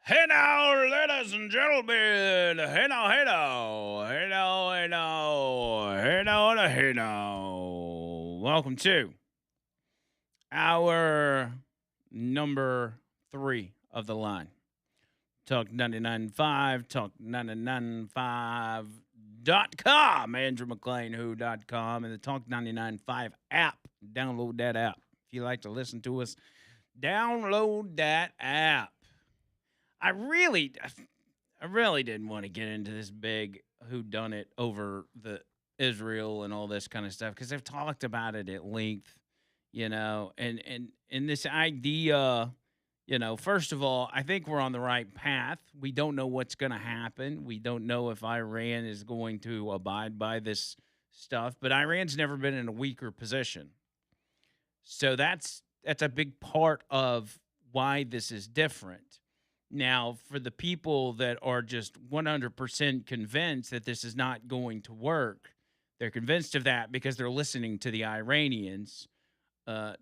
Hey now, ladies and gentlemen. Hey now, hey now. Hey now, hey now. Hey now, hey now. Welcome to our number 3 of the line. Talk 99.5, talk995.com. Andrew Mclain, who.com, and the Talk 99.5 app. Download that app. If you like to listen to us, download that app. I really, I really didn't want to get into this big whodunit over the Israel and all this kind of stuff because I've talked about it at length, and this idea, first of all, I think we're on the right path. We don't know what's going to happen. We don't know if Iran is going to abide by this stuff, but Iran's never been in a weaker position. So that's a big part of why this is different. Now, for the people that are just 100% convinced that this is not going to work, they're convinced of that because they're listening to the Iranians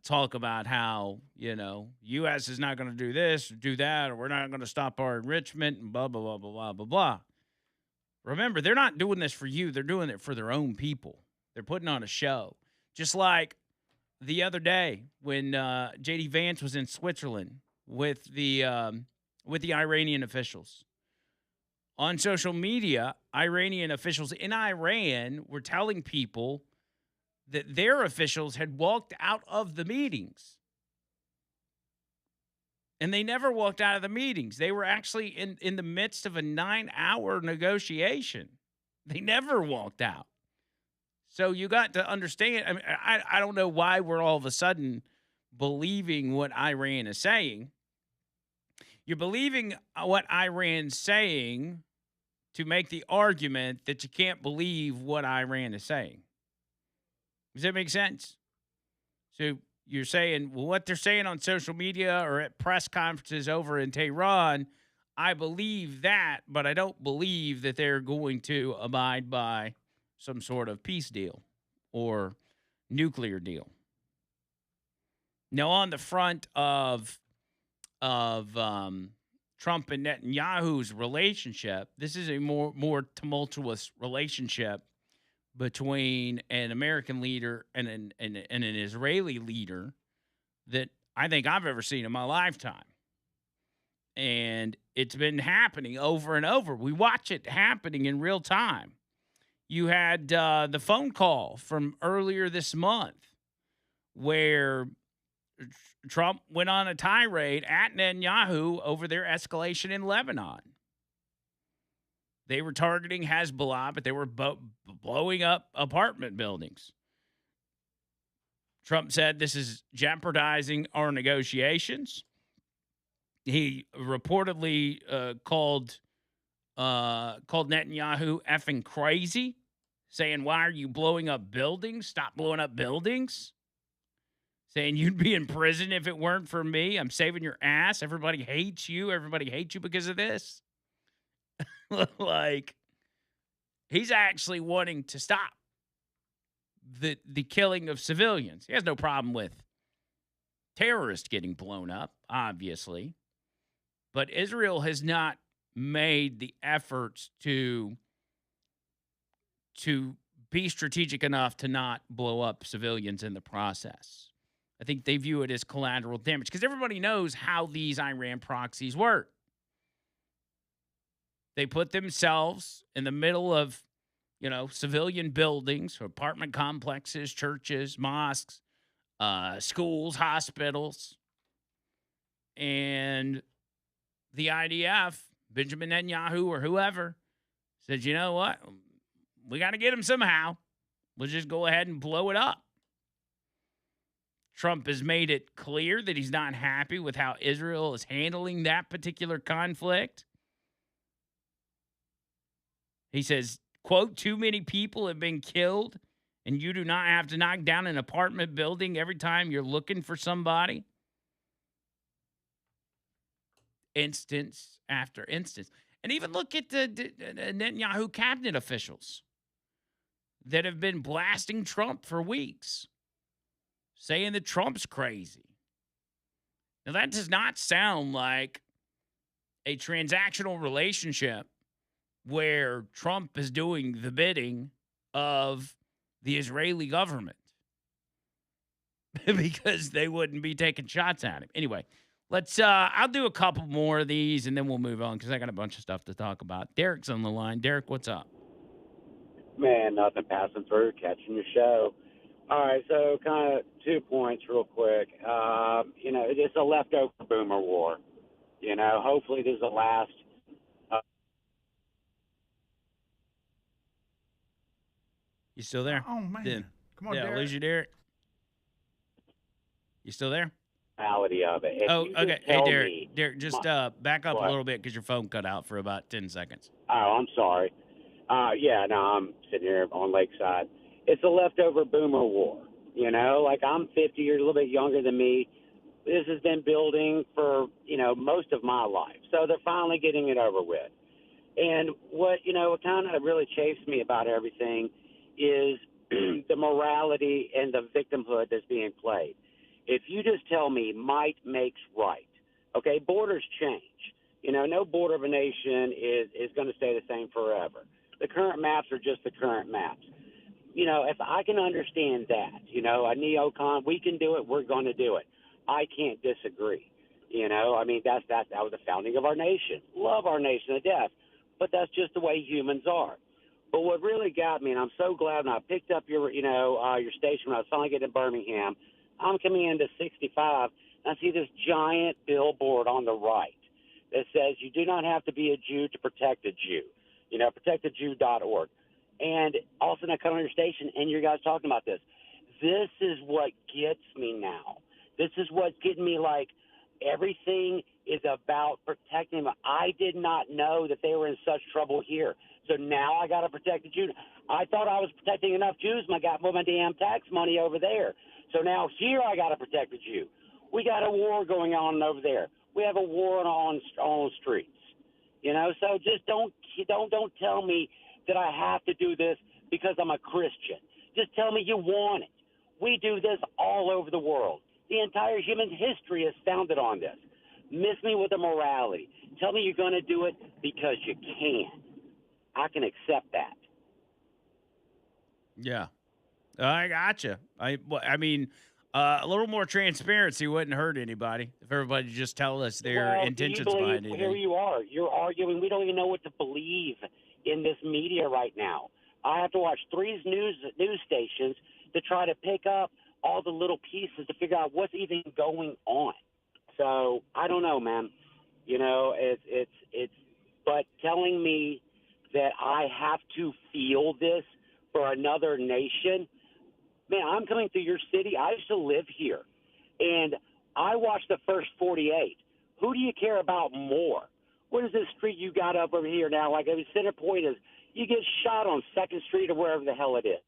talk about how, U.S. is not going to do this or do that, or we're not going to stop our enrichment and blah, blah, blah, blah, blah, blah, blah. Remember, they're not doing this for you. They're doing it for their own people. They're putting on a show. Just like the other day when J.D. Vance was in Switzerland with the Iranian officials. On social media, Iranian officials in Iran were telling people that their officials had walked out of the meetings. And they never walked out of the meetings. They were actually in the midst of a 9-hour negotiation. They never walked out. So you got to understand. I mean, I don't know why we're all of a sudden believing what Iran is saying. You're believing what Iran's saying to make the argument that you can't believe what Iran is saying. Does that make sense? So you're saying, well, what they're saying on social media or at press conferences over in Tehran, I believe that, but I don't believe that they're going to abide by some sort of peace deal or nuclear deal. Now, on the front of Trump and Netanyahu's relationship, this is a more tumultuous relationship between an American leader and an Israeli leader that I think I've ever seen in my lifetime. And it's been happening over and over. We watch it happening in real time. You had the phone call from earlier this month where Trump went on a tirade at Netanyahu over their escalation in Lebanon. They were targeting Hezbollah, but they were blowing up apartment buildings. Trump said this is jeopardizing our negotiations. He reportedly called Netanyahu effing crazy, saying, "Why are you blowing up buildings? Stop blowing up buildings." Saying you'd be in prison if it weren't for me. I'm saving your ass. Everybody hates you. Everybody hates you because of this. Like, he's actually wanting to stop the killing of civilians. He has no problem with terrorists getting blown up, obviously. But Israel has not made the efforts to be strategic enough to not blow up civilians in the process. I think they view it as collateral damage because everybody knows how these Iran proxies work. They put themselves in the middle of, civilian buildings, apartment complexes, churches, mosques, schools, hospitals. And the IDF, Benjamin Netanyahu or whoever, said, you know what? We got to get him somehow. We'll just go ahead and blow it up. Trump has made it clear that he's not happy with how Israel is handling that particular conflict. He says, quote, "Too many people have been killed, and you do not have to knock down an apartment building every time you're looking for somebody." Instance after instance. And even look at the Netanyahu cabinet officials that have been blasting Trump for weeks, saying that Trump's crazy. Now, that does not sound like a transactional relationship where Trump is doing the bidding of the Israeli government because they wouldn't be taking shots at him. Anyway, let's I'll do a couple more of these and then we'll move on because I got a bunch of stuff to talk about. Derek's on the line. Derek, what's up? Man, nothing, passing through, catching your show. All right, so kind of 2 points real quick. It's a leftover boomer war. Hopefully this is the last. Uh, You still there? Oh man, Did come on, I Derek. lose you, Derek? You still there? reality of it. If Oh, you okay. just Hey, tell Derek. me, Derek, just back up a little bit because your phone cut out for about 10 seconds. Oh, I'm sorry. Yeah, no, I'm sitting here on Lakeside. It's a leftover boomer war. Like I'm 50 years, a little bit younger than me. This has been building for, most of my life. So they're finally getting it over with. And what kind of really chafes me about everything is the morality and the victimhood that's being played. If you just tell me might makes right, okay, borders change. No border of a nation is going to stay the same forever. The current maps are just the current maps. If I can understand that, a neocon, we can do it, we're going to do it. I can't disagree. That was the founding of our nation. Love our nation to death, but that's just the way humans are. But what really got me, and I'm so glad when I picked up your station when I was finally getting to Birmingham, I'm coming into 65, and I see this giant billboard on the right that says you do not have to be a Jew to protect a Jew. Protectajew.org. And all of a sudden I come on your station and you guys talking about this. This is what gets me now. This is what's getting me like everything is about protecting them. I did not know that they were in such trouble here. So now I got to protect the Jews. I thought I was protecting enough Jews when I got my damn tax money over there. So now here I got to protect the Jew. We got a war going on over there. We have a war on streets. So just don't tell me that I have to do this because I'm a Christian. Just tell me you want it. We do this all over the world. The entire human history is founded on this. Miss me with the morality. Tell me you're going to do it because you can. I can accept that. Yeah. I gotcha. I mean, a little more transparency wouldn't hurt anybody if everybody just tell us their intentions behind it. Here you are. You're arguing. We don't even know what to believe in this media right now. I have to watch three news stations to try to pick up all the little pieces to figure out what's even going on. So I don't know, man. It's but telling me that I have to feel this for another nation. Man, I'm coming through your city. I used to live here, and I watched the first 48. Who do you care about more? What is this street you got up over here now? Like, Center Point is, you get shot on 2nd Street or wherever the hell it is.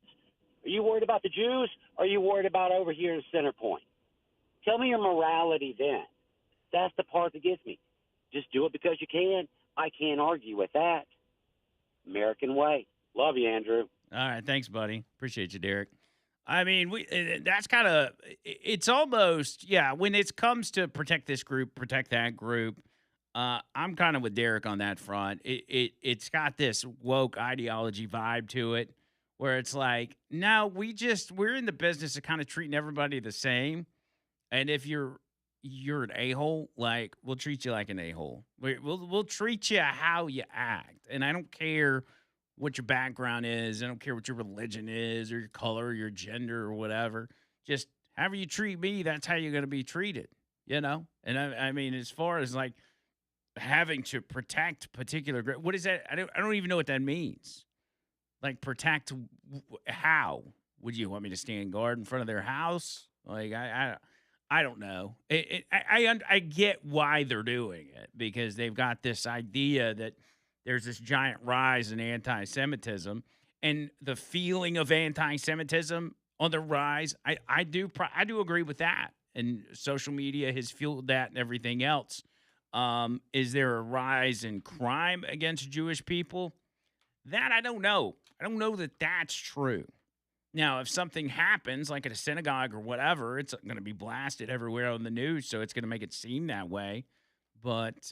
Are you worried about the Jews, or are you worried about over here in Center Point? Tell me your morality then. That's the part that gets me. Just do it because you can. I can't argue with that. American way. Love you, Andrew. All right. Thanks, buddy. Appreciate you, Derek. I mean, that's kind of, it's almost, yeah, when it comes to protect this group, protect that group, I'm kind of with Derek on that front. It's got this woke ideology vibe to it where it's like, no, we're in the business of kind of treating everybody the same. And if you're an a-hole, like, we'll treat you like an a-hole. We'll treat you how you act. And I don't care what your background is. I don't care what your religion is or your color or your gender or whatever. Just however you treat me, that's how you're going to be treated, And I mean, as far as like having to protect particular, what is that? I don't even know what that means. Like protect how? Would you want me to stand guard in front of their house? Like I don't know. I get why they're doing it because they've got this idea that there's this giant rise in anti-Semitism and the feeling of anti-Semitism on the rise. I do agree with that. And social media has fueled that and everything else. Is there a rise in crime against Jewish people? That I don't know. I don't know that that's true. Now, if something happens, like at a synagogue or whatever, it's going to be blasted everywhere on the news, so it's going to make it seem that way. But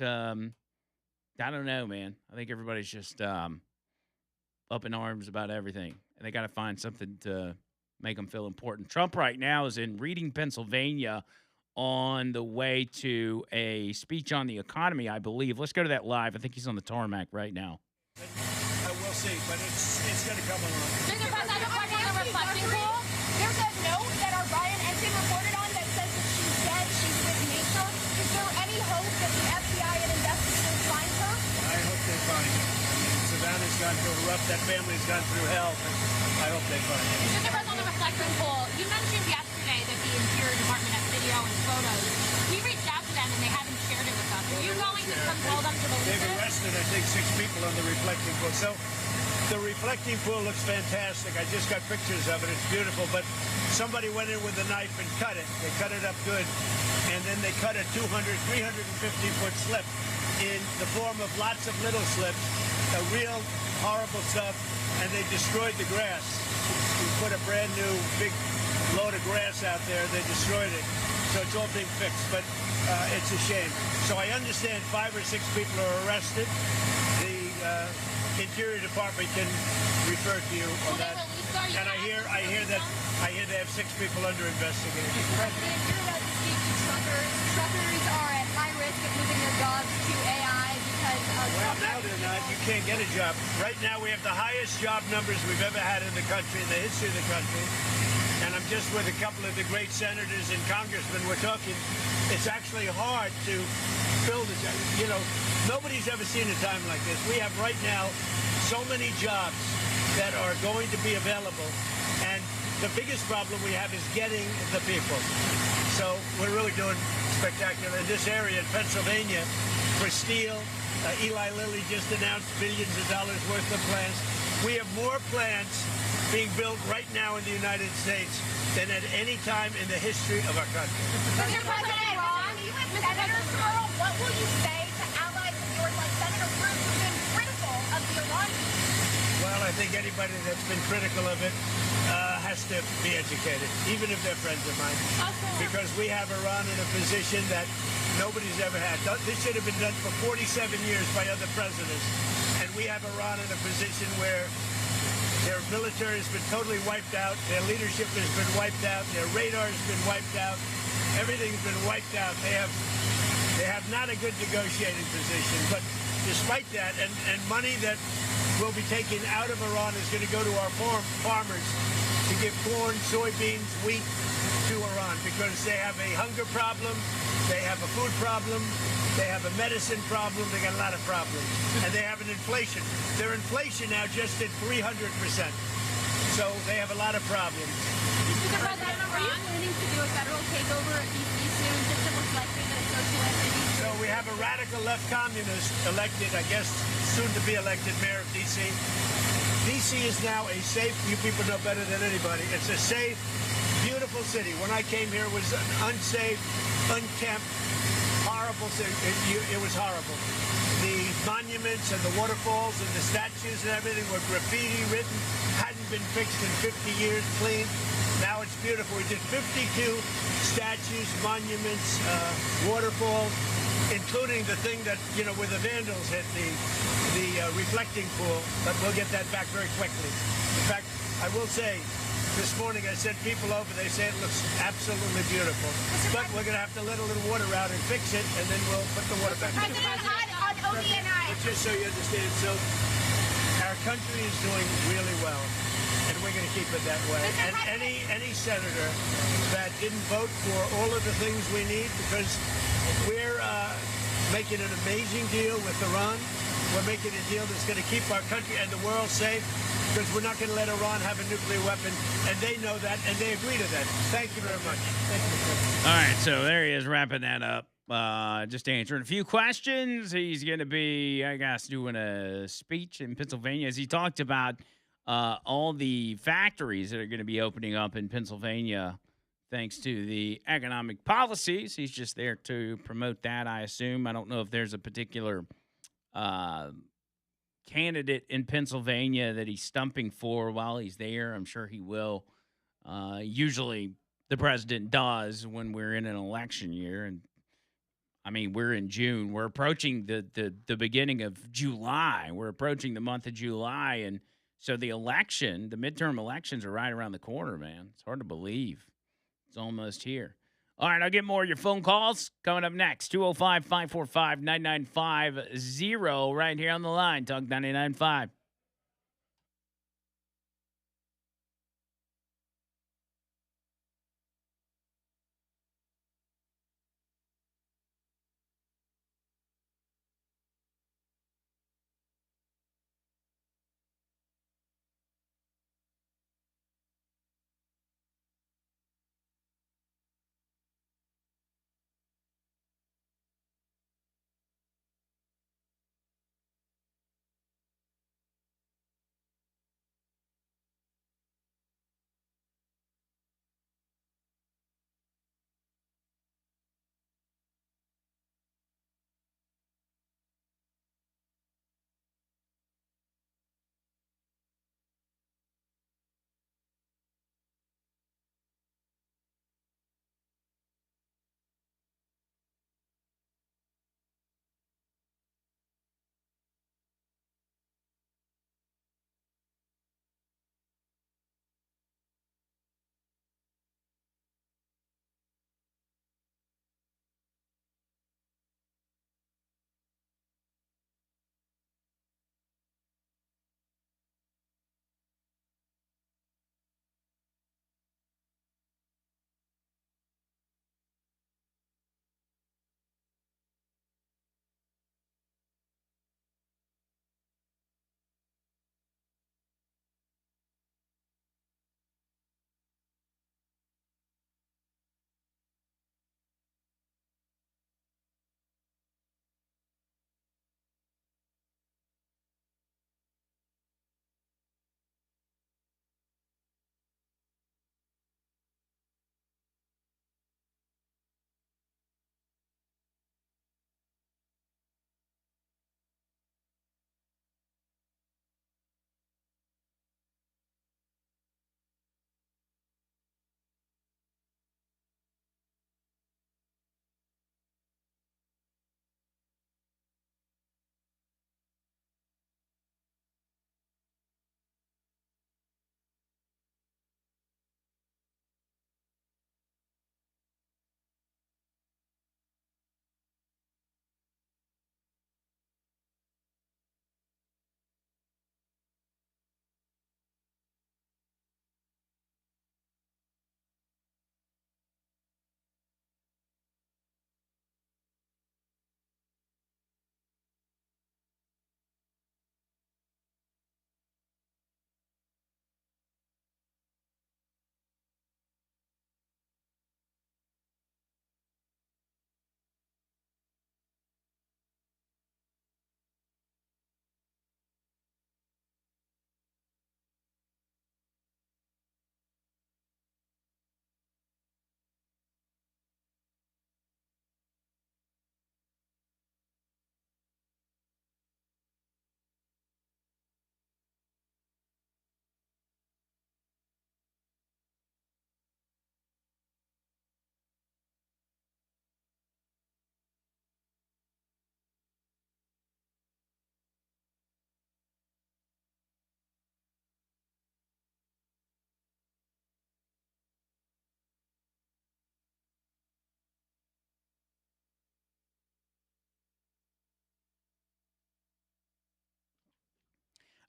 I don't know, man. I think everybody's just up in arms about everything, and they got to find something to make them feel important. Trump right now is in Reading, Pennsylvania, on the way to a speech on the economy, I believe. Let's go to that live. I think he's on the tarmac right now. We'll see, but it's going to come along. Mr. President, according to the reflecting pool, there's a note that our Ryan Ensign reported on that says that she's dead, she's with nature. Is there any hope that the FBI and investigators find her? I hope they find her. Savannah's gone through a rough, that family's gone through hell, but I hope they find her. Mr. President, on the reflecting pool, you mentioned yesterday that the Interior Department has video and photos. We reached out to them and they haven't shared it with us. Are you going to compel them to release They've it? arrested, I think, 6 people on the reflecting pool. So the reflecting pool looks fantastic. I just got pictures of it. It's beautiful. But somebody went in with a knife and cut it. They cut it up good. And then they cut a 350-foot slip in the form of lots of little slips, real horrible stuff, and they destroyed the grass. We put a brand new big load of grass out there. They destroyed it. So it's all being fixed. But it's a shame. So I understand 5 or 6 people are arrested. The Interior Department can refer to you on that. And I hear they have 6 people under investigation. Mr. President, you're about to speak to truckers. Truckers are at high risk of losing their jobs to AI because of Well, now they're not. You can't get a job. Right now we have the highest job numbers we've ever had in the country, in the history of the country. And I'm just with a couple of the great senators and congressmen. We're talking, it's actually hard to fill the job. You know, nobody's ever seen a time like this. We have right now so many jobs that are going to be available. And the biggest problem we have is getting the people. So we're really doing spectacular. In this area in Pennsylvania, for steel, Eli Lilly just announced billions of dollars worth of plants. We have more plants being built right now in the United States than at any time in the history of our country. Mr. President, on the U.S. Senators tomorrow, what will you say to allies of yours like Senator Cruz who've been critical of the Iran deal? Well, I think anybody that's been critical of it has to be educated, even if they're friends of mine. Because we have Iran in a position that nobody's ever had. This should have been done for 47 years by other presidents. And we have Iran in a position where their military has been totally wiped out. Their leadership has been wiped out. Their radar has been wiped out. Everything's been wiped out. They have not a good negotiating position. But despite that, and money that will be taken out of Iran is going to go to our farmers to give corn, soybeans, wheat to Iran because they have a hunger problem, they have a food problem, they have a medicine problem, they got a lot of problems. And they have an inflation. Their inflation now just at 300%. So they have a lot of problems. Mr. President, are you planning to do a federal takeover of D.C. soon just to reflect that a socialist? So we have a radical left communist elected, I guess, soon to be elected mayor of D.C. D.C. is now a safe, you people know better than anybody, it's a safe, beautiful city. When I came here, it was an unsafe, unkempt, horrible city. It was horrible. The monuments and the waterfalls and the statues and everything were graffiti written, hadn't been fixed in 50 years, clean. Now it's beautiful. We did 52 statues, monuments, waterfalls, including the thing that, you know, where the vandals hit the reflecting pool, but we'll get that back very quickly. In fact, I will say, this morning I sent people over, they say it looks absolutely beautiful. But we're going to have to let a little water out and fix it, and then we'll put the water back in. On ODNI. But just so you understand, so our country is doing really well, and we're going to keep it that way. And any senator that didn't vote for all of the things we need, because we're making an amazing deal with Iran. We're making a deal that's going to keep our country and the world safe, because we're not going to let Iran have a nuclear weapon, and they know that, and they agree to that. Thank you very much. Thank you. All right, so there he is wrapping that up. Just answering a few questions. He's going to be, I guess, doing a speech in Pennsylvania as he talked about all the factories that are going to be opening up in Pennsylvania thanks to the economic policies. He's just there to promote that, I assume. I don't know if there's a particular candidate in Pennsylvania that he's stumping for while he's there. I'm sure he will. Usually the president does when we're in an election year, and I mean, we're in June. We're approaching the beginning of July. We're approaching the month of July, and so the election, the midterm elections, are right around the corner, man. It's hard to believe. It's almost here. All right, I'll get more of your phone calls coming up next. 205 545 9950 right here on the line. Talk 99.5.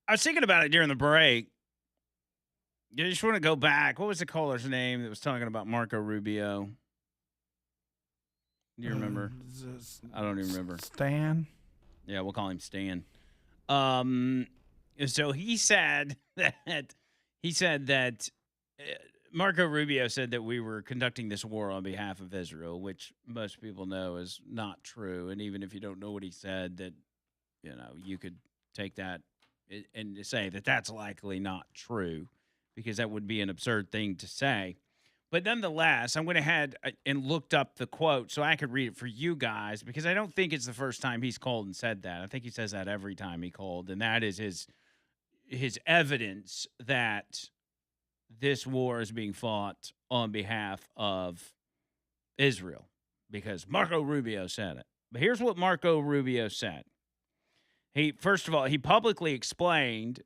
I was thinking about it during the break. You just want to go back. What was the caller's name that was talking about Marco Rubio? Do you remember? I don't even remember. Stan. Yeah, we'll call him Stan. Um, so he said that Marco Rubio said that we were conducting this war on behalf of Israel, which most people know is not true. And even if you don't know what he said, that you could take that and say that that's likely not true, because that would be an absurd thing to say. But nonetheless, I went ahead and looked up the quote so I could read it for you guys, because I don't think it's the first time he's called and said that. I think he says that every time he called, and that is his evidence that this war is being fought on behalf of Israel, because Marco Rubio said it. But here's what Marco Rubio said. He first of all, he publicly explained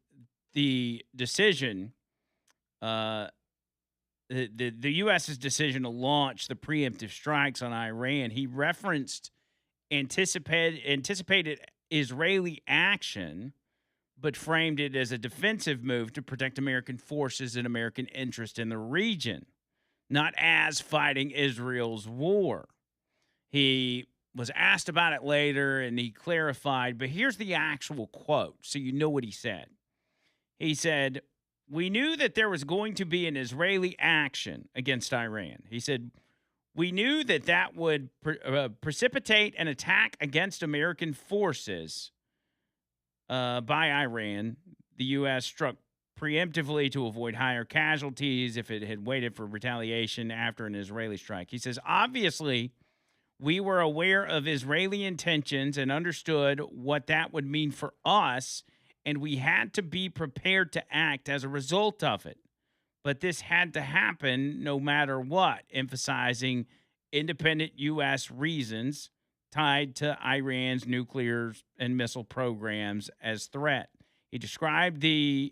the decision, uh, the U.S.'s decision to launch the preemptive strikes on Iran. He referenced anticipated Israeli action, but framed it as a defensive move to protect American forces and American interest in the region, not as fighting Israel's war. He was asked about it later and he clarified, but here's the actual quote so you know what he said. He said, "We knew that there was going to be an Israeli action against Iran." He said, "We knew that that would precipitate an attack against American forces by Iran. The U.S. struck preemptively to avoid higher casualties if it had waited for retaliation after an Israeli strike." He says, "Obviously, we were aware of Israeli intentions and understood what that would mean for us, and we had to be prepared to act as a result of it. But this had to happen no matter what," emphasizing independent U.S. reasons tied to Iran's nuclear and missile programs as threat. He described an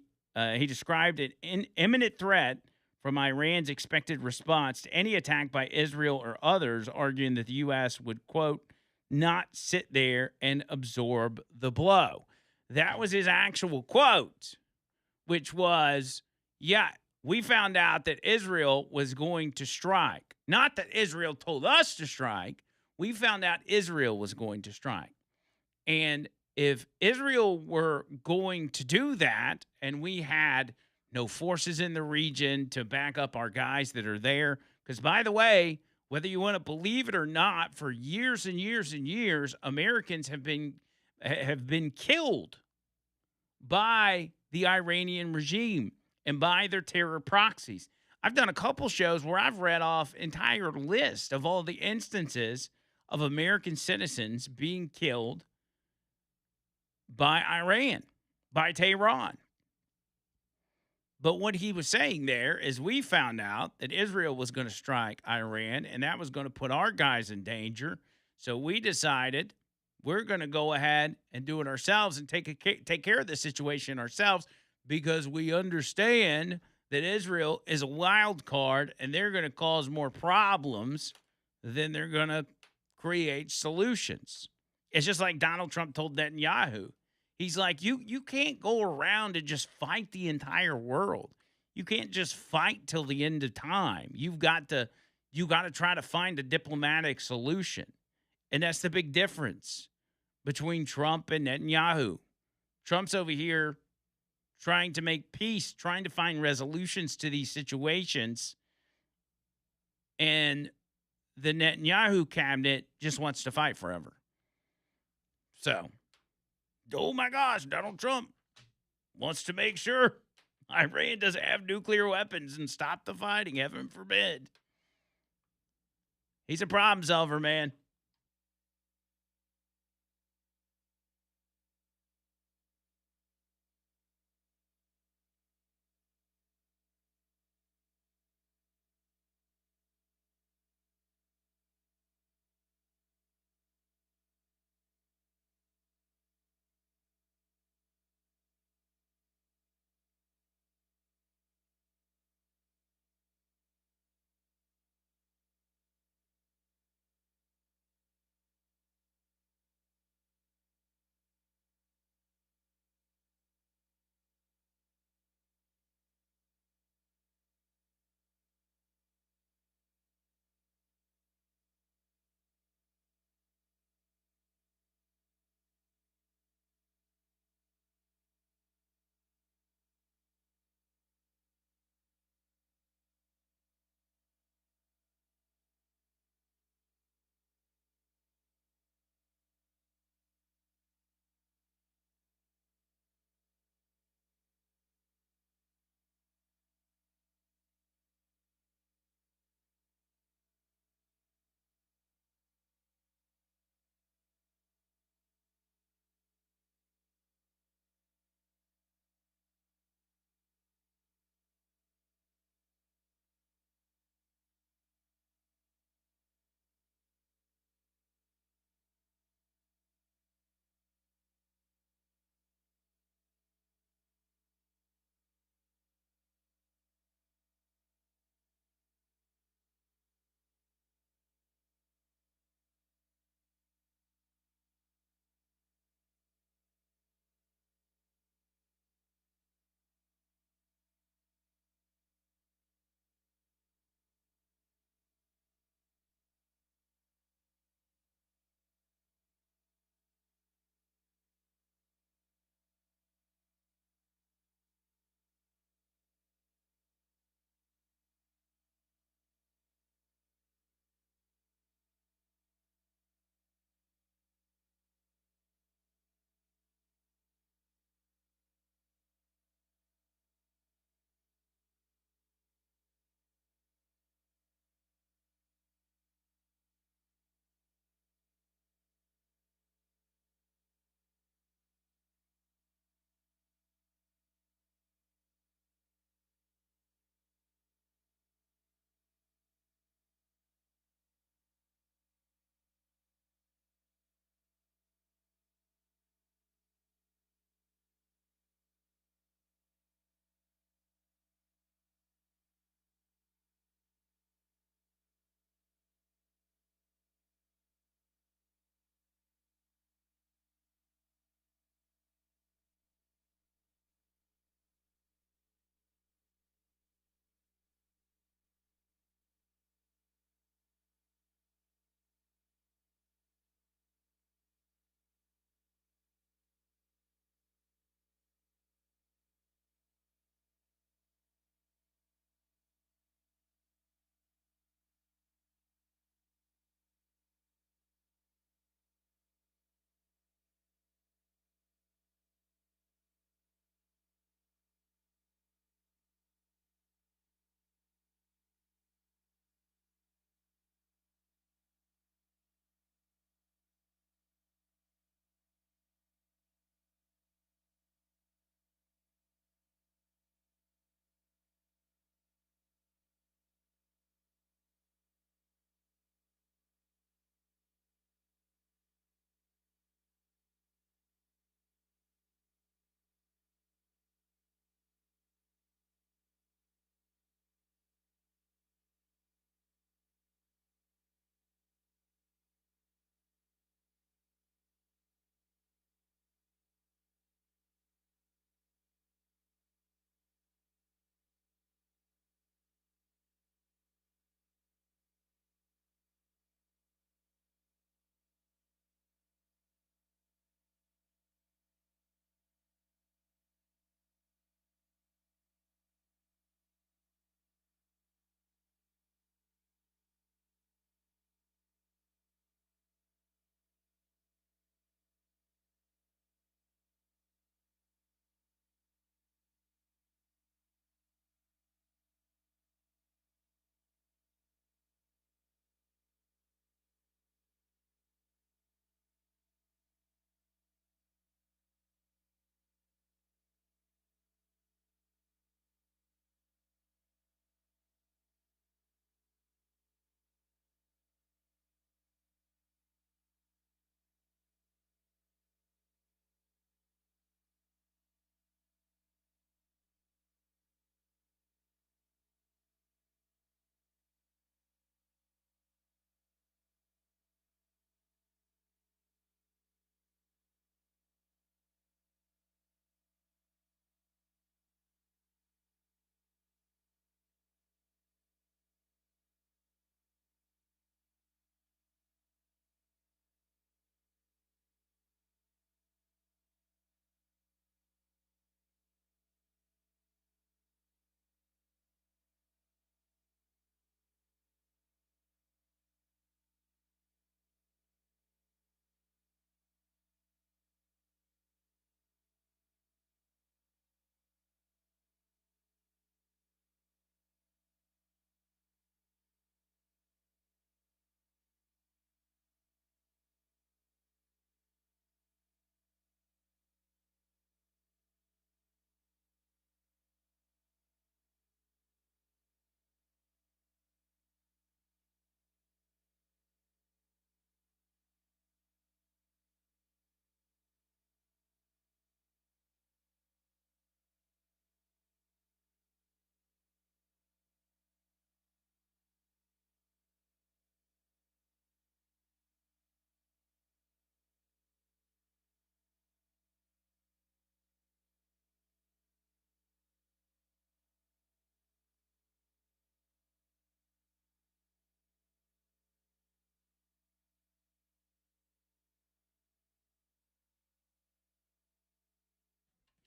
imminent threat from Iran's expected response to any attack by Israel or others, arguing that the U.S. would, quote, "not sit there and absorb the blow." That was his actual quote, which was, yeah, we found out that Israel was going to strike. Not that Israel told us to strike. We found out Israel was going to strike. And if Israel were going to do that and we had no forces in the region to back up our guys that are there, because by the way, whether you want to believe it or not, for years and years and years, Americans have been killed by the Iranian regime and by their terror proxies. I've done a couple shows where I've read off entire list of all the instances of American citizens being killed by Iran, by Tehran. But what he was saying there is we found out that Israel was going to strike Iran, and that was going to put our guys in danger. So we decided we're going to go ahead and do it ourselves and take care of the situation ourselves, because we understand that Israel is a wild card and they're going to cause more problems than they're going to create solutions. It's just like Donald Trump told Netanyahu. He's like, you can't go around and just fight the entire world. You can't just fight till the end of time. You got to try to find a diplomatic solution. And that's the big difference between Trump and Netanyahu. Trump's over here trying to make peace, trying to find resolutions to these situations. And the Netanyahu cabinet just wants to fight forever. So, oh my gosh, Donald Trump wants to make sure Iran doesn't have nuclear weapons and stop the fighting, heaven forbid. He's a problem solver, man.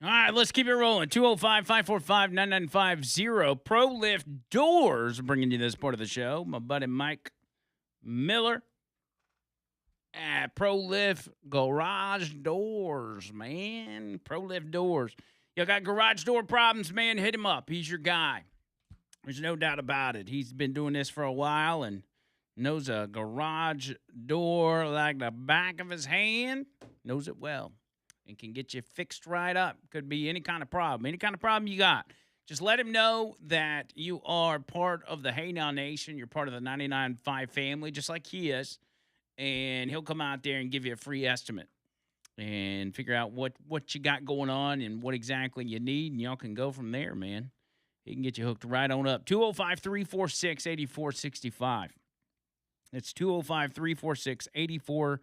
All right, let's keep it rolling. 205-545-9950. Pro Lift Doors bringing you this part of the show. My buddy Mike Miller at Pro Lift Garage Doors, man. Pro Lift Doors. You got garage door problems, man, hit him up. He's your guy. There's no doubt about it. He's been doing this for a while and knows a garage door like the back of his hand. Knows it well. And can get you fixed right up. Could be any kind of problem. Any kind of problem you got. Just let him know that you are part of the Hey Now Nation. You're part of the 99.5 family, just like he is. And he'll come out there and give you a free estimate. And figure out what you got going on and what exactly you need. And y'all can go from there, man. He can get you hooked right on up. 205-346-8465. It's 205-346-8465.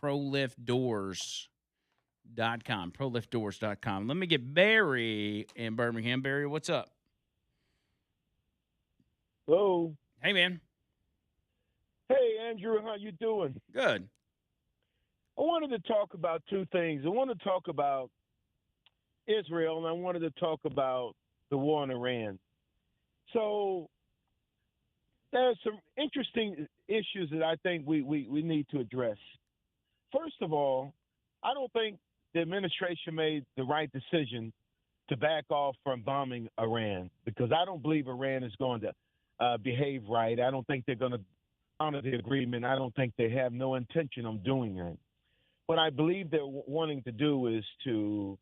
ProLiftDoors.com. ProLiftDoors.com. Let me get Barry in Birmingham. Barry, what's up? Hello. Hey, man. Hey, Andrew. How you doing? Good. I wanted to talk about two things. I want to talk about Israel, and I wanted to talk about the war in Iran. So there's some interesting issues that I think we need to address. First of all, I don't think the administration made the right decision to back off from bombing Iran, because I don't believe Iran is going to behave right. I don't think they're going to honor the agreement. I don't think they have no intention of doing it. What I believe they're wanting to do is to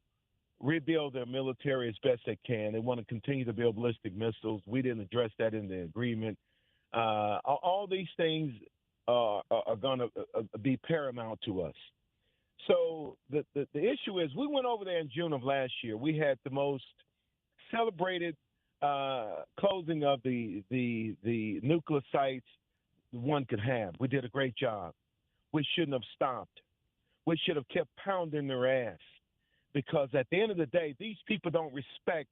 rebuild their military as best they can. They want to continue to build ballistic missiles. We didn't address that in the agreement. All these things are going to be paramount to us. So the issue is, we went over there in June of last year. We had the most celebrated closing of the nuclear sites one could have. We did a great job. We shouldn't have stopped. We should have kept pounding their ass, because at the end of the day, these people don't respect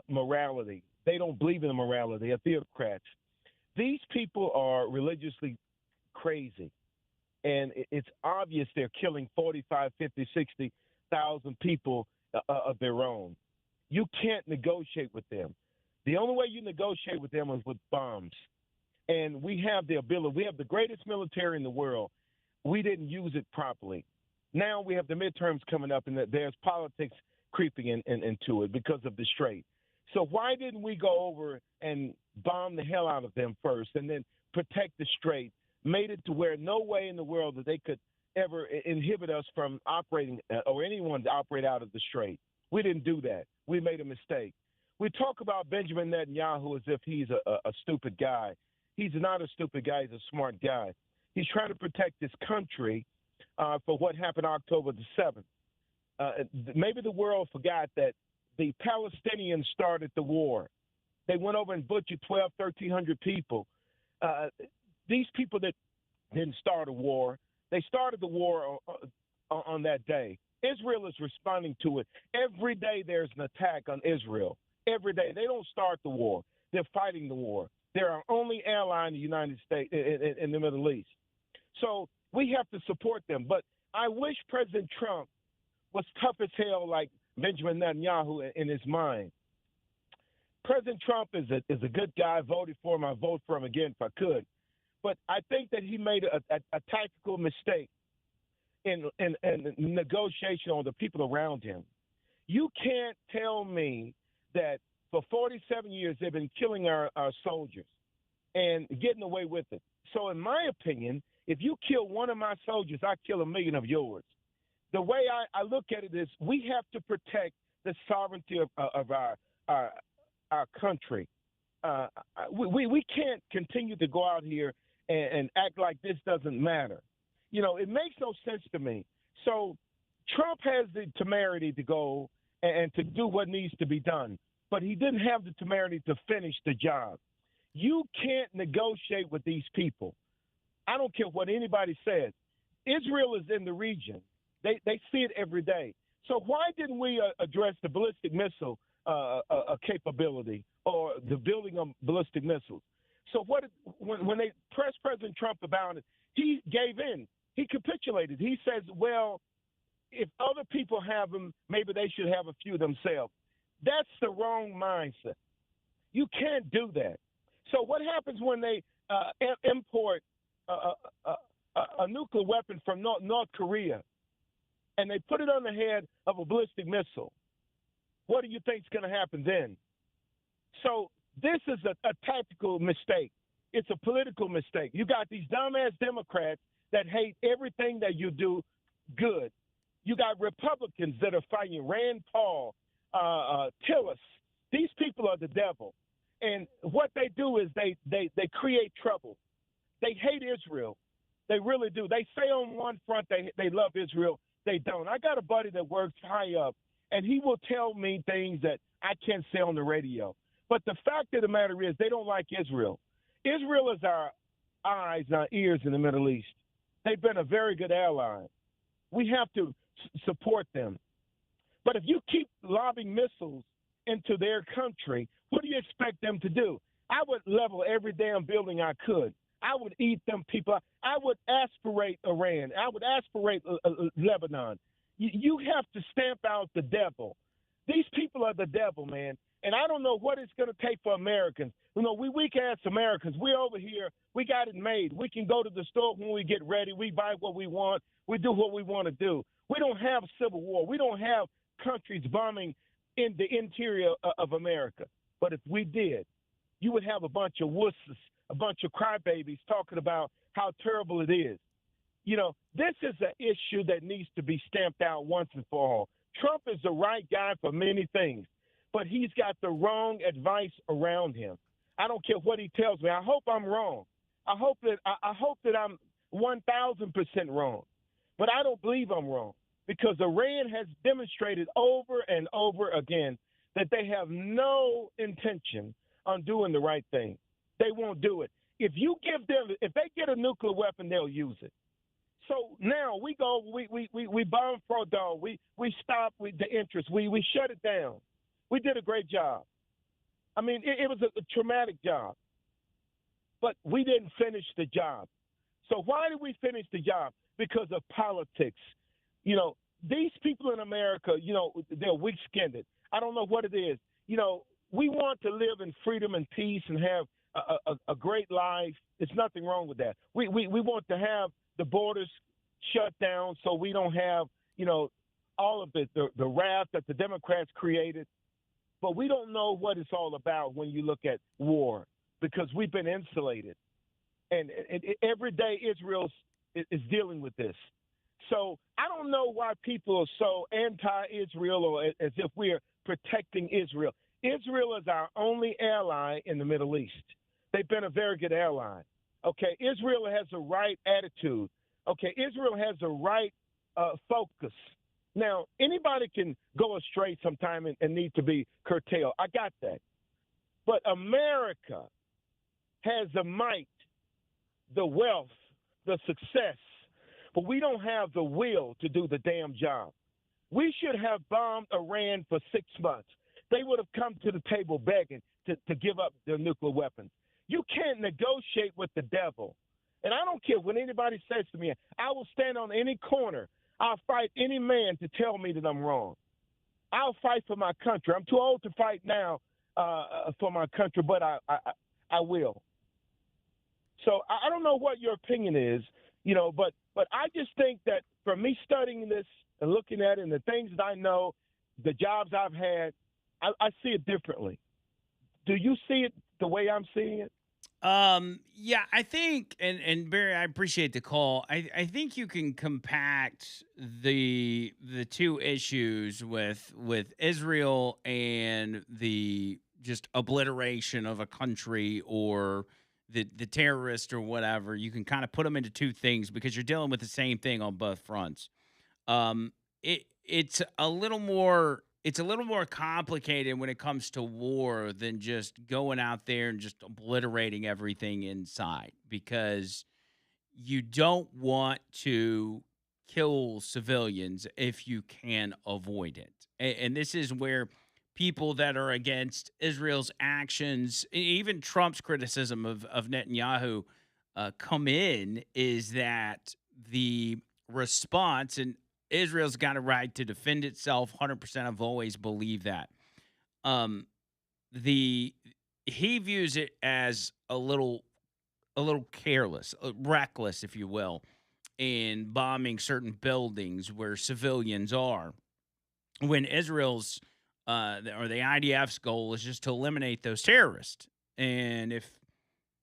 morality. They don't believe in morality. They're theocrats. These people are religiously crazy, and it's obvious they're killing 45, 50, 60,000 people of their own. You can't negotiate with them. The only way you negotiate with them is with bombs. And we have the ability. We have the greatest military in the world. We didn't use it properly. Now we have the midterms coming up, and there's politics creeping into it because of the Strait. So why didn't we go over and bomb the hell out of them first, and then protect the Strait, made it to where no way in the world that they could ever inhibit us from operating, or anyone to operate out of the Strait? We didn't do that. We made a mistake. We talk about Benjamin Netanyahu as if he's a stupid guy. He's not a stupid guy. He's a smart guy. He's trying to protect this country for what happened October the 7th. Maybe the world forgot that the Palestinians started the war. They went over and butchered 1,300 people. These people that didn't start a war, they started the war on that day. Israel is responding to it. Every day there's an attack on Israel. Every day. They don't start the war. They're fighting the war. They're our only ally in the United States, in the Middle East. So we have to support them. But I wish President Trump was tough as hell like Benjamin Netanyahu in his mind. President Trump is a good guy. Voted for him. I vote for him again if I could. But I think that he made a tactical mistake in negotiation on the people around him. You can't tell me that for 47 years they've been killing our soldiers and getting away with it. So in my opinion, if you kill one of my soldiers, I kill 1 million of yours. The way I look at it is, we have to protect the sovereignty of our country. We can't continue to go out here and act like this doesn't matter. You know, it makes no sense to me. So Trump has the temerity to go and to do what needs to be done, but he didn't have the temerity to finish the job. You can't negotiate with these people. I don't care what anybody says. Israel is in the region. They see it every day. So why didn't we address the ballistic missile capability, or the building of ballistic missiles? So when they pressed President Trump about it, he gave in. He capitulated. He says, well, if other people have them, maybe they should have a few themselves. That's the wrong mindset. You can't do that. So what happens when they import a nuclear weapon from North Korea and they put it on the head of a ballistic missile? What do you think is going to happen then? So this is a tactical mistake. It's a political mistake. You got these dumbass Democrats that hate everything that you do good. You got Republicans that are fighting Rand Paul, Tillis. These people are the devil. And what they do is they create trouble. They hate Israel. They really do. They say on one front they love Israel. They don't. I got a buddy that works high up, and he will tell me things that I can't say on the radio. But the fact of the matter is they don't like Israel. Israel is our eyes and our ears in the Middle East. They've been a very good ally. We have to support them. But if you keep lobbing missiles into their country, what do you expect them to do? I would level every damn building I could. I would eat them people. I would aspirate Iran. I would aspirate Lebanon. You have to stamp out the devil. These people are the devil, man. And I don't know what it's going to take for Americans. You know, we weak-ass Americans, we're over here. We got it made. We can go to the store when we get ready. We buy what we want. We do what we want to do. We don't have civil war. We don't have countries bombing in the interior of America. But if we did, you would have a bunch of wusses, a bunch of crybabies talking about how terrible it is. You know, this is an issue that needs to be stamped out once and for all. Trump is the right guy for many things, but he's got the wrong advice around him. I don't care what he tells me. I hope I'm wrong. I hope that I'm 1,000% wrong. But I don't believe I'm wrong because Iran has demonstrated over and over again that they have no intention on doing the right thing. They won't do it. If they get a nuclear weapon, they'll use it. So now we bomb Fordo. We stop with the interest. We shut it down. We did a great job. I mean, it was a traumatic job, but we didn't finish the job. So why did we finish the job? Because of politics. You know, these people in America, you know, they're weak-skinned. I don't know what it is. You know, we want to live in freedom and peace and have a great life. There's nothing wrong with that. We want to have the borders shut down so we don't have, you know, all of the wrath that the Democrats created. But we don't know what it's all about when you look at war because we've been insulated. And every day Israel is dealing with this. So I don't know why people are so anti-Israel or as if we're protecting Israel. Israel is our only ally in the Middle East. They've been a very good ally. Okay, Israel has the right attitude. Okay, Israel has the right focus. Now, anybody can go astray sometime and need to be curtailed. I got that. But America has the might, the wealth, the success, but we don't have the will to do the damn job. We should have bombed Iran for 6 months. They would have come to the table begging to give up their nuclear weapons. You can't negotiate with the devil. And I don't care what anybody says to me. I will stand on any corner. I'll fight any man to tell me that I'm wrong. I'll fight for my country. I'm too old to fight now for my country, but I will. So I don't know what your opinion is, you know, but I just think that for me studying this and looking at it and the things that I know, the jobs I've had, I see it differently. Do you see it the way I'm seeing it? Yeah, I think, and Barry, I appreciate the call. I think you can compact the two issues with Israel and the just obliteration of a country or the terrorist or whatever. You can kind of put them into two things because you're dealing with the same thing on both fronts. It's a little more complicated when it comes to war than just going out there and just obliterating everything inside because you don't want to kill civilians if you can avoid it. And this is where people that are against Israel's actions, even Trump's criticism of Netanyahu, come in, is that the response, and Israel's got a right to defend itself. 100%. I've always believed that. Um, the he views it as a little careless, reckless, if you will, in bombing certain buildings where civilians are. When Israel's or the IDF's goal is just to eliminate those terrorists, and if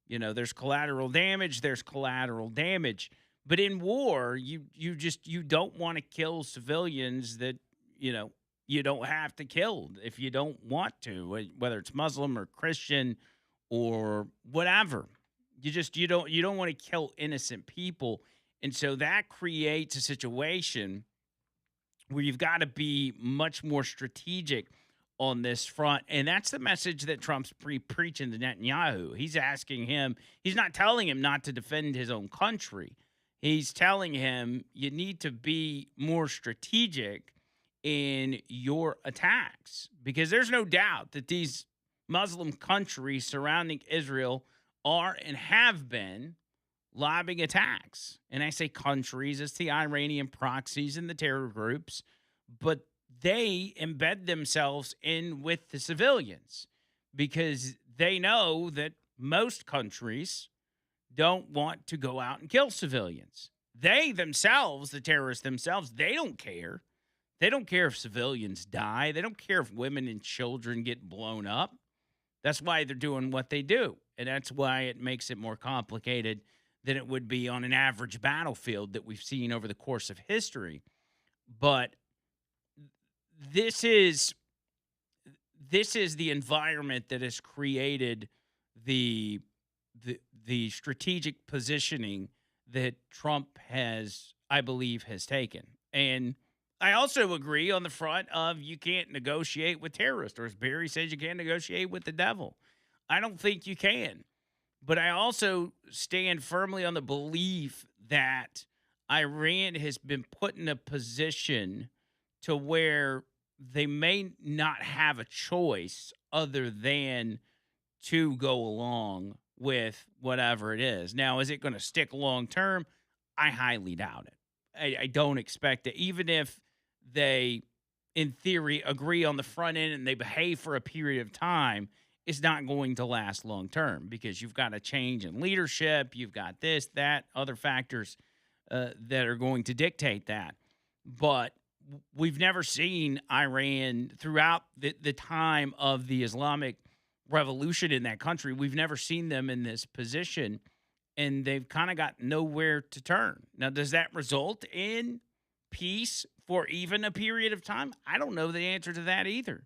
there's collateral damage, there's collateral damage. But in war, you don't want to kill civilians that you know you don't have to kill if you don't want to, whether it's Muslim or Christian or whatever. You don't want to kill innocent people, and so that creates a situation where you've got to be much more strategic on this front. And that's the message that Trump's preaching to Netanyahu. He's not telling him not to defend his own country. He's telling him you need to be more strategic in your attacks because there's no doubt that these Muslim countries surrounding Israel are and have been lobbing attacks. And I say countries, it's the Iranian proxies and the terror groups, but they embed themselves in with the civilians because they know that most countries don't want to go out and kill civilians. They themselves, the terrorists themselves, they don't care. They don't care if civilians die. They don't care if women and children get blown up. That's why they're doing what they do. And that's why it makes it more complicated than it would be on an average battlefield that we've seen over the course of history. But this is the environment that has created the the strategic positioning that Trump I believe, has taken. And I also agree on the front of you can't negotiate with terrorists, or as Barry says, you can't negotiate with the devil. I don't think you can. But I also stand firmly on the belief that Iran has been put in a position to where they may not have a choice other than to go along with whatever it is. Now, is it going to stick long term? I highly doubt it. I don't expect it. Even if they, in theory, agree on the front end and they behave for a period of time, it's not going to last long term because you've got a change in leadership. You've got this, that, other factors that are going to dictate that. But we've never seen Iran throughout the time of the Islamic revolution in that country. We've never seen them in this position, and they've kind of got nowhere to turn. Now, does that result in peace for even a period of time? I don't know the answer to that either.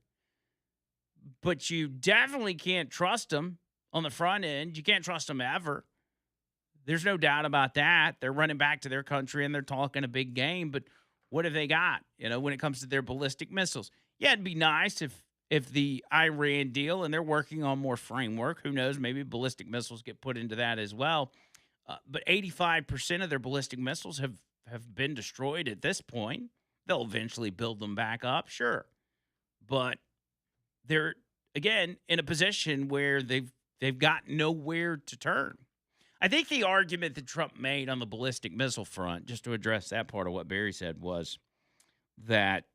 But you definitely can't trust them on the front end. You can't trust them ever. There's no doubt about that. They're running back to their country and they're talking a big game, but what have they got, when it comes to their ballistic missiles? Yeah, it'd be nice if the Iran deal, and they're working on more framework. Who knows? Maybe ballistic missiles get put into that as well. But 85% of their ballistic missiles have been destroyed at this point. They'll eventually build them back up, sure. But they're, again, in a position where they've got nowhere to turn. I think the argument that Trump made on the ballistic missile front, just to address that part of what Barry said, was that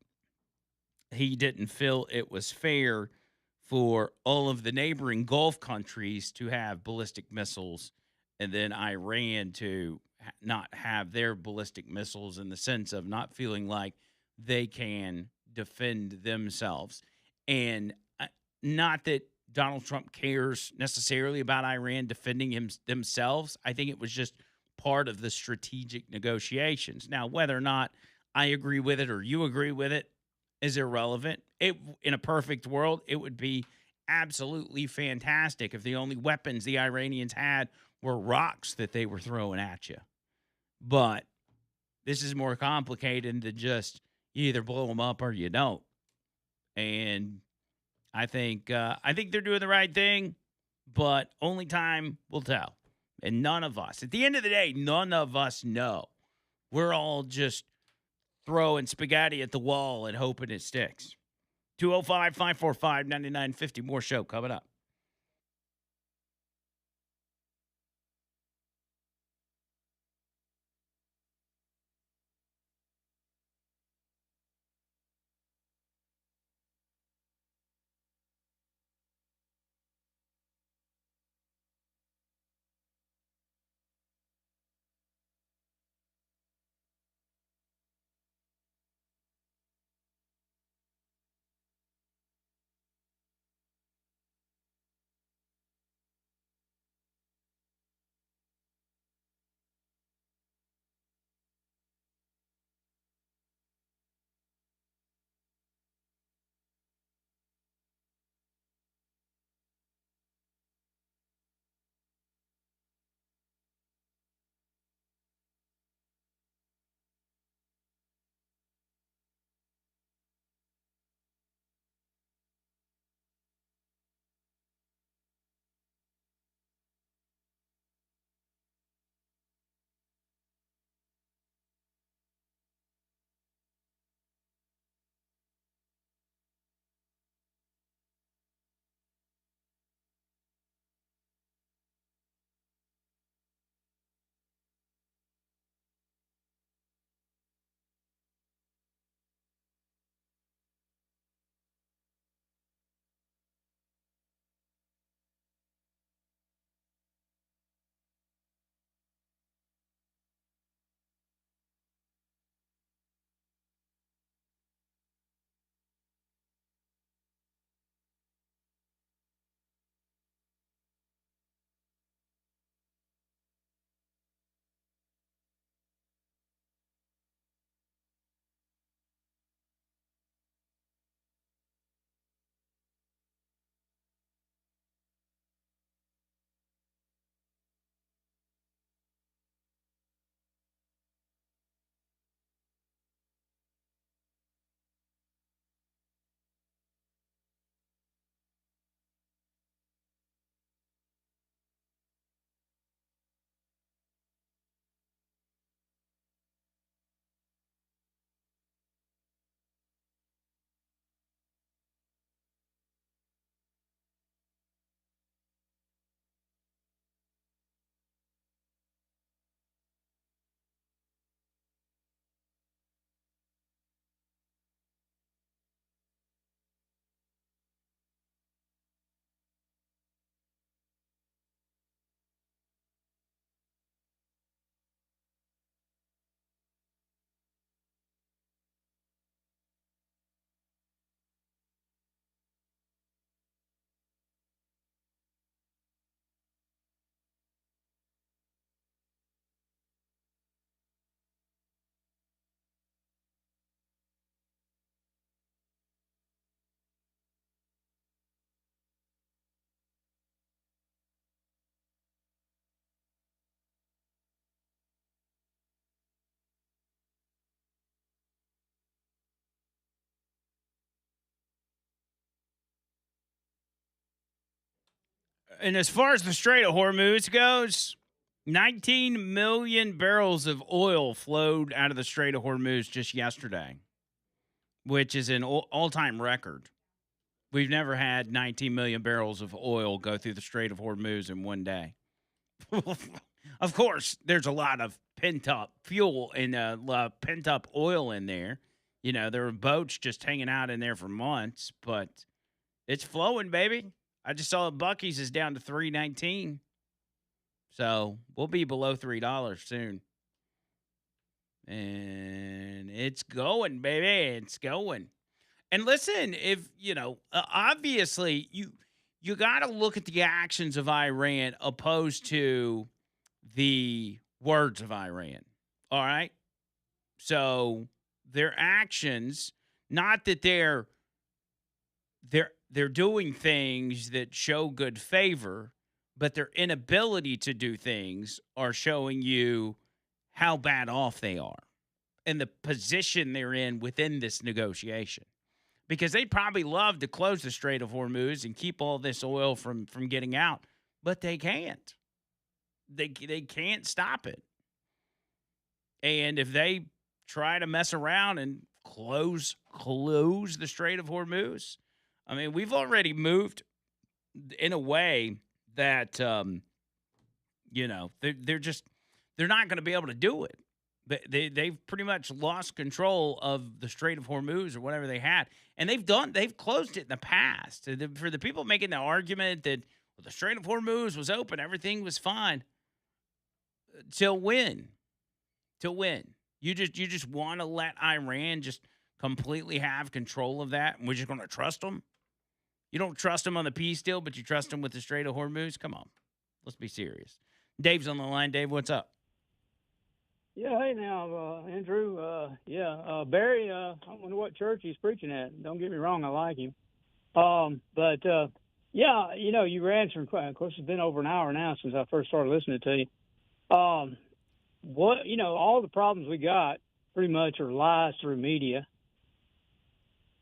he didn't feel it was fair for all of the neighboring Gulf countries to have ballistic missiles and then Iran to not have their ballistic missiles, in the sense of not feeling like they can defend themselves. And not that Donald Trump cares necessarily about Iran defending themselves. I think it was just part of the strategic negotiations. Now, whether or not I agree with it or you agree with it is irrelevant. In a perfect world, it would be absolutely fantastic if the only weapons the Iranians had were rocks that they were throwing at you. But this is more complicated than just you either blow them up or you don't. And I think they're doing the right thing, but only time will tell. And none of us, at the end of the day, none of us know. We're all just throwing spaghetti at the wall and hoping it sticks. 205-545-9950. More show coming up. And as far as the Strait of Hormuz goes, 19 million barrels of oil flowed out of the Strait of Hormuz just yesterday, which is an all-time record. We've never had 19 million barrels of oil go through the Strait of Hormuz in one day. Of course, there's a lot of pent-up fuel and pent-up oil in there. You know, there were boats just hanging out in there for months, but it's flowing, baby. I just saw Bucky's is down to $3.19. So we'll be below $3 soon. And it's going, baby. It's going. And listen, if, obviously you got to look at the actions of Iran opposed to the words of Iran. All right? So their actions, not that they're doing things that show good favor, but their inability to do things are showing you how bad off they are and the position they're in within this negotiation. Because they'd probably love to close the Strait of Hormuz and keep all this oil from getting out, but they can't. They can't stop it. And if they try to mess around and close the Strait of Hormuz, I mean, we've already moved in a way that, they're not going to be able to do it. They've pretty much lost control of the Strait of Hormuz or whatever they had. And they've closed it in the past. For the people making the argument that the Strait of Hormuz was open, everything was fine. Till when? You just want to let Iran just completely have control of that, and we're just going to trust them? You don't trust them on the peace deal, but you trust them with the Strait of Hormuz? Come on. Let's be serious. Dave's on the line. Dave, what's up? Yeah, hey now, Andrew. Barry, I wonder what church he's preaching at. Don't get me wrong, I like him. You were answering. Of course, it's been over an hour now since I first started listening to you. All the problems we got pretty much are lies through media.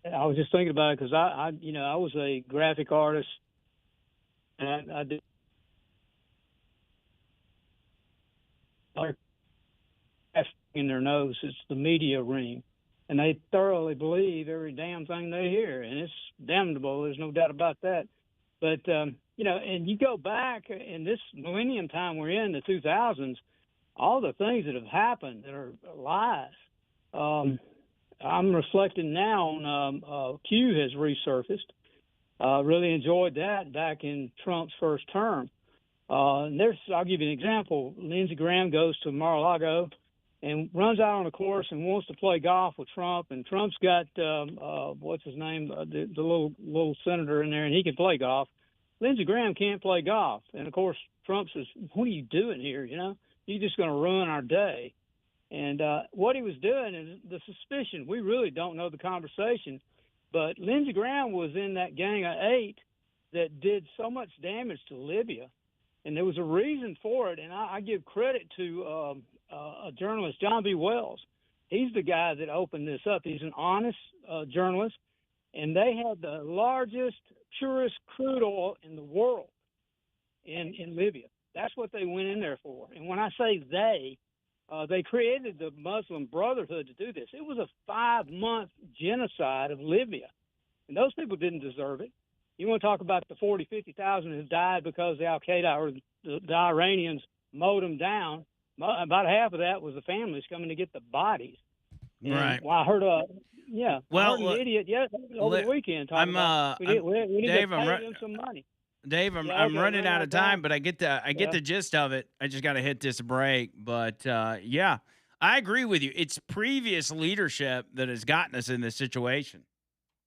I was just thinking about it because I was a graphic artist, and I did. In their nose, it's the media ring, and they thoroughly believe every damn thing they hear, and it's damnable. There's no doubt about that. But and you go back in this millennium time we're in, the 2000s, all the things that have happened that are lies. I'm reflecting now on Q has resurfaced. Really enjoyed that back in Trump's first term. I'll give you an example. Lindsey Graham goes to Mar-a-Lago and runs out on a course and wants to play golf with Trump. And Trump's got, what's his name, the little senator in there, and he can play golf. Lindsey Graham can't play golf. And, of course, Trump says, what are you doing here, You're just going to ruin our day. And what he was doing is the suspicion. We really don't know the conversation. But Lindsey Graham was in that gang of 8 that did so much damage to Libya. And there was a reason for it. And I give credit to a journalist, John B. Wells. He's the guy that opened this up. He's an honest journalist. And they had the largest, purest crude oil in the world in Libya. That's what they went in there for. And when I say they created the Muslim Brotherhood to do this. It was a 5-month genocide of Libya. And those people didn't deserve it. You want to talk about the 40, 50,000 who died because the Al-Qaeda or the Iranians mowed them down. About half of that was the families coming to get the bodies. Right. Well, I heard I heard an idiot over the weekend talking about we need Dave, to pay them some money. Dave, I'm running out of time, but I get the gist of it. I just got to hit this break. But, I agree with you. It's previous leadership that has gotten us in this situation.